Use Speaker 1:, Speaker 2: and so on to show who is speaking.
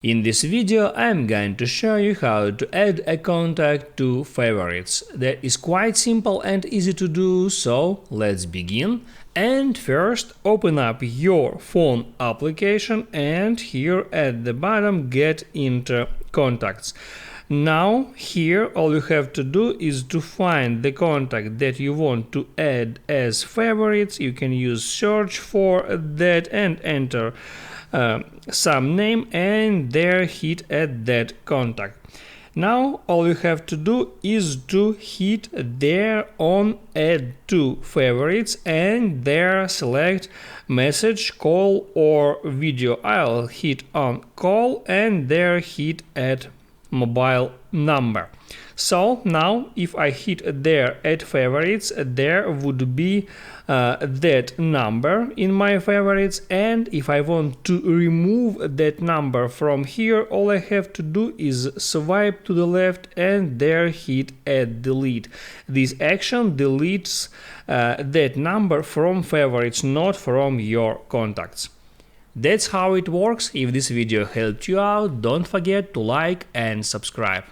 Speaker 1: In this video, I'm going to show you how to add a contact to favorites. That is quite simple and easy to do, so let's begin. And first, open up your phone application and here at the bottom get into contacts. Now here all you have to do is to find the contact that you want to add as favorites. You can use search for that and enter some name and there hit at that contact. Now all you have to do is to hit there on add to favorites and there select message, call or video. I'll hit on call and there hit add mobile number. So now if I hit there add favorites, there would be that number in my favorites, and if I want to remove that number from here, all I have to do is swipe to the left and there hit add delete. This action deletes that number from favorites, not from your contacts. That's how it works. If this video helped you out, don't forget to like and subscribe.